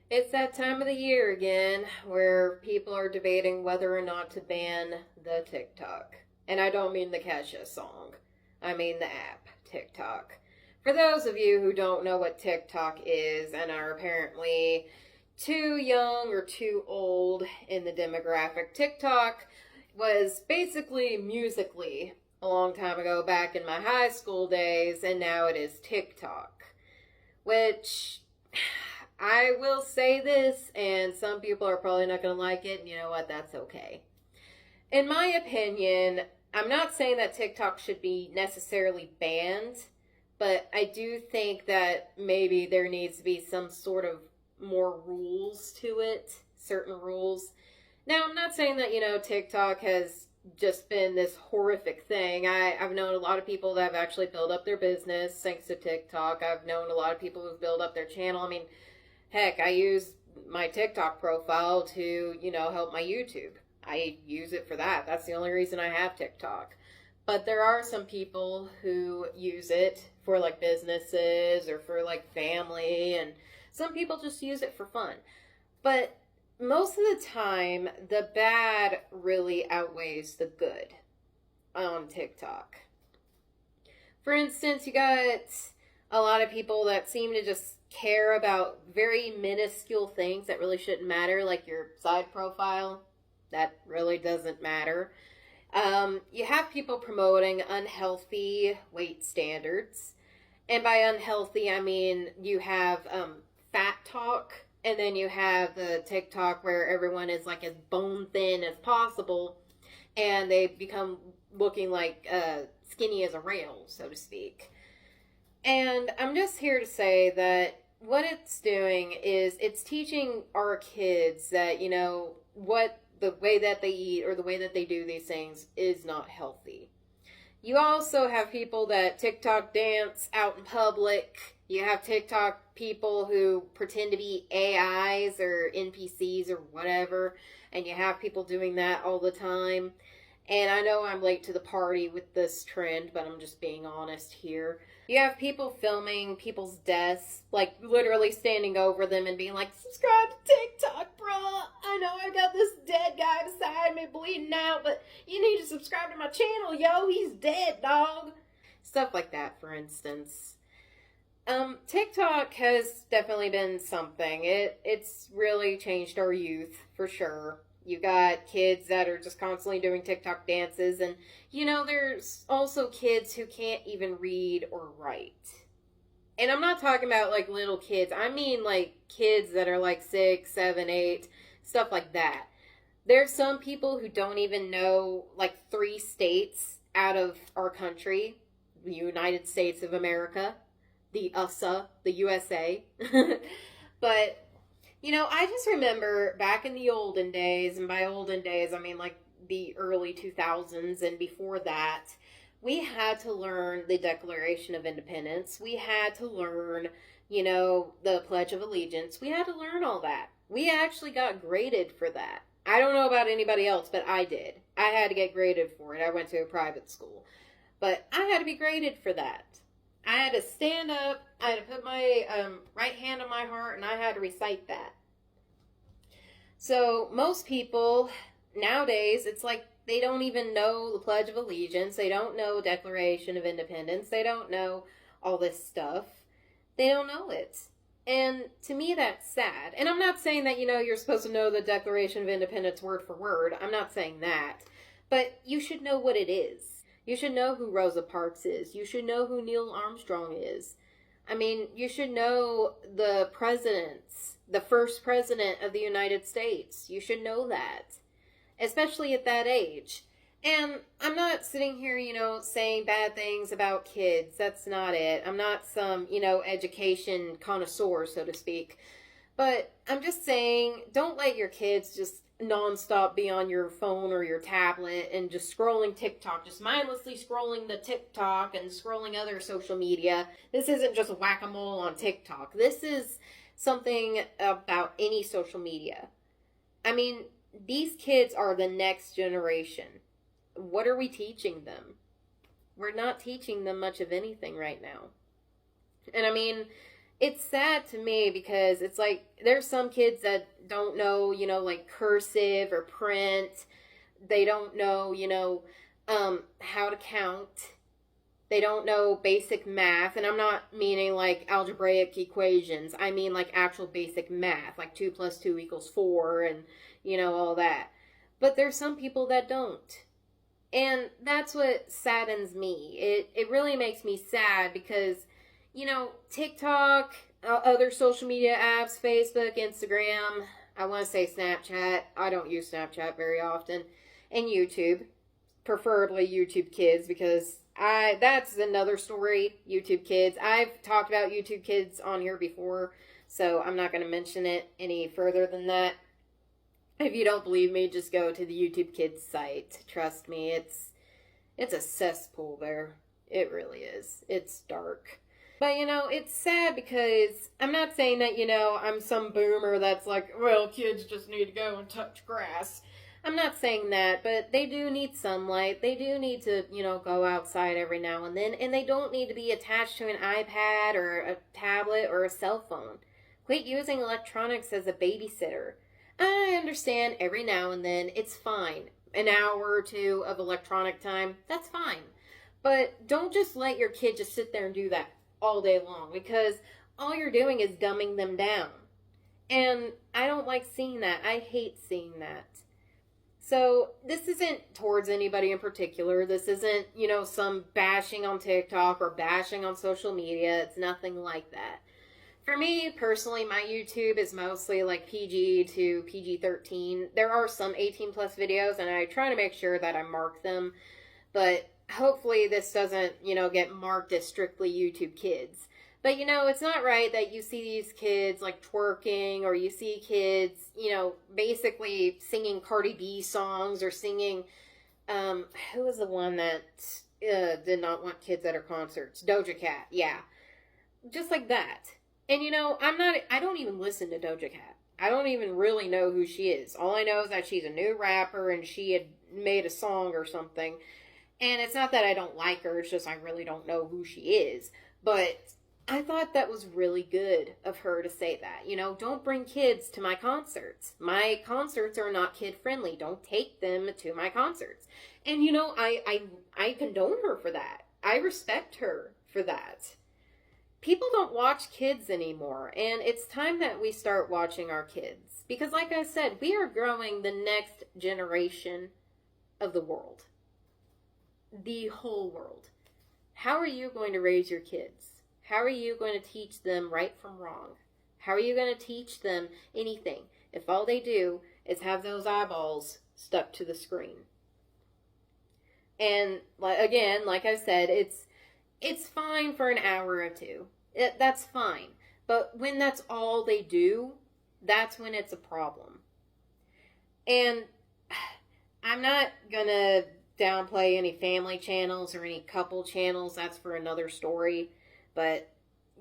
It's that time of the year again where people are debating whether or not to ban the TikTok. And I don't mean the Kesha song, I mean the app, TikTok. For those of you who don't know what TikTok is and are apparently too young or too old in the demographic, TikTok was basically Musically a long time ago, back in my high school days, and now it is TikTok. Which I will say this, and some people are probably not going to like it, and you know what? That's okay. In my opinion, I'm not saying that TikTok should be necessarily banned, but I do think that maybe there needs to be some sort of more rules to it, certain rules. Now, I'm not saying that, TikTok has just been this horrific thing. I've known a lot of people that have actually built up their business thanks to TikTok. I've known a lot of people who've built up their channel. I mean, heck, I use my TikTok profile to, help my YouTube. I use it for that. That's the only reason I have TikTok. But there are some people who use it for like businesses or for like family, and some people just use it for fun. But most of the time, the bad really outweighs the good on TikTok. For instance, you got a lot of people that seem to just care about very minuscule things that really shouldn't matter, like your side profile. That really doesn't matter. You have people promoting unhealthy weight standards. And by unhealthy, I mean you have fat talk, and then you have the TikTok where everyone is like as bone thin as possible, and they become looking like skinny as a rail, so to speak. And I'm just here to say that what it's doing is it's teaching our kids that, what the way that they eat or the way that they do these things is not healthy. You also have people that TikTok dance out in public. You have TikTok people who pretend to be AIs or NPCs or whatever, and you have people doing that all the time. And I know I'm late to the party with this trend, but I'm just being honest here. You have people filming people's deaths, like literally standing over them and being like, subscribe to TikTok, bruh. I know I got this dead guy beside me bleeding out, but you need to subscribe to my channel, yo. He's dead, dog. Stuff like that, for instance. TikTok has definitely been something. It's really changed our youth, for sure. You got kids that are just constantly doing TikTok dances, and there's also kids who can't even read or write. And I'm not talking about like little kids. I mean like kids that are like 6, 7, 8, stuff like that. There's some people who don't even know like 3 states out of our country, the United States of America, the USA, the USA. But I just remember back in the olden days, and by olden days, I mean like the early 2000s and before that, we had to learn the Declaration of Independence. We had to learn, the Pledge of Allegiance. We had to learn all that. We actually got graded for that. I don't know about anybody else, but I did. I had to get graded for it. I went to a private school. But I had to be graded for that. I had to stand up, I had to put my right hand on my heart, and I had to recite that. So most people nowadays, it's like they don't even know the Pledge of Allegiance. They don't know Declaration of Independence. They don't know all this stuff. They don't know it. And to me, that's sad. And I'm not saying that, you're supposed to know the Declaration of Independence word for word. I'm not saying that. But you should know what it is. You should know who Rosa Parks is. You should know who Neil Armstrong is. I mean, you should know the presidents, the first president of the United States. You should know that, especially at that age. And I'm not sitting here, saying bad things about kids. That's not it. I'm not some, education connoisseur, so to speak. But I'm just saying, don't let your kids just nonstop be on your phone or your tablet and just scrolling TikTok, just mindlessly scrolling the TikTok and scrolling other social media. This isn't just whack-a-mole on TikTok. This is something about any social media. I mean, these kids are the next generation. What are we teaching them? We're not teaching them much of anything right now. And I mean, it's sad to me because it's like there's some kids that don't know, like cursive or print. They don't know, how to count. They don't know basic math, and I'm not meaning like algebraic equations. I mean like actual basic math, like 2 plus 2 equals 4 and, all that. But there's some people that don't. And that's what saddens me. It really makes me sad because, TikTok, other social media apps, Facebook, Instagram, I want to say Snapchat. I don't use Snapchat very often. And YouTube, preferably YouTube Kids, because that's another story, YouTube Kids. I've talked about YouTube Kids on here before, so I'm not going to mention it any further than that. If you don't believe me, just go to the YouTube Kids site. Trust me, it's a cesspool there. It really is. It's dark. But, it's sad because I'm not saying that, I'm some boomer that's like, well, kids just need to go and touch grass. I'm not saying that, but they do need sunlight. They do need to, go outside every now and then. And they don't need to be attached to an iPad or a tablet or a cell phone. Quit using electronics as a babysitter. I understand every now and then it's fine. An hour or two of electronic time, that's fine. But don't just let your kid just sit there and do that all day long, because all you're doing is dumbing them down. And I don't like seeing that. I hate seeing that. So this isn't towards anybody in particular. This isn't, some bashing on TikTok or bashing on social media. It's nothing like that. For me, personally, my YouTube is mostly like PG to PG-13. There are some 18 plus videos, and I try to make sure that I mark them. But hopefully this doesn't, get marked as strictly YouTube Kids. But, it's not right that you see these kids, like, twerking, or you see kids, basically singing Cardi B songs, or singing, who was the one that did not want kids at her concerts? Doja Cat, yeah. Just like that. And, I don't even listen to Doja Cat. I don't even really know who she is. All I know is that she's a new rapper, and she had made a song or something. And it's not that I don't like her, it's just I really don't know who she is. But I thought that was really good of her to say that. Don't bring kids to my concerts. My concerts are not kid-friendly. Don't take them to my concerts. And, I condone her for that. I respect her for that. People don't watch kids anymore, and it's time that we start watching our kids. Because like I said, we are growing the next generation of the world. The whole world. How are you going to raise your kids? How are you going to teach them right from wrong? How are you going to teach them anything if all they do is have those eyeballs stuck to the screen? And again, like I said, it's fine for an hour or two. That's fine. But when that's all they do, that's when it's a problem. And I'm not going to downplay any family channels or any couple channels. That's for another story. But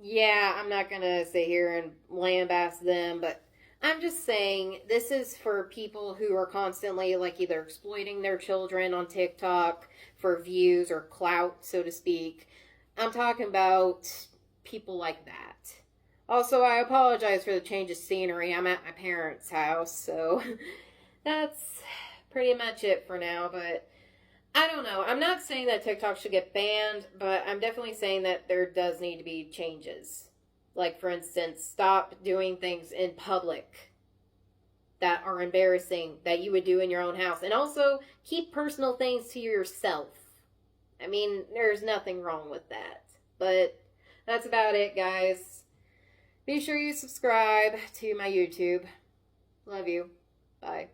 yeah, I'm not going to sit here and lambaste them. But I'm just saying this is for people who are constantly like either exploiting their children on TikTok for views or clout, so to speak. I'm talking about people like that. Also, I apologize for the change of scenery. I'm at my parents' house, so that's pretty much it for now. But I don't know. I'm not saying that TikTok should get banned, but I'm definitely saying that there does need to be changes. Like, for instance, stop doing things in public that are embarrassing that you would do in your own house. And also, keep personal things to yourself. I mean, there's nothing wrong with that. But that's about it, guys. Be sure you subscribe to my YouTube. Love you. Bye.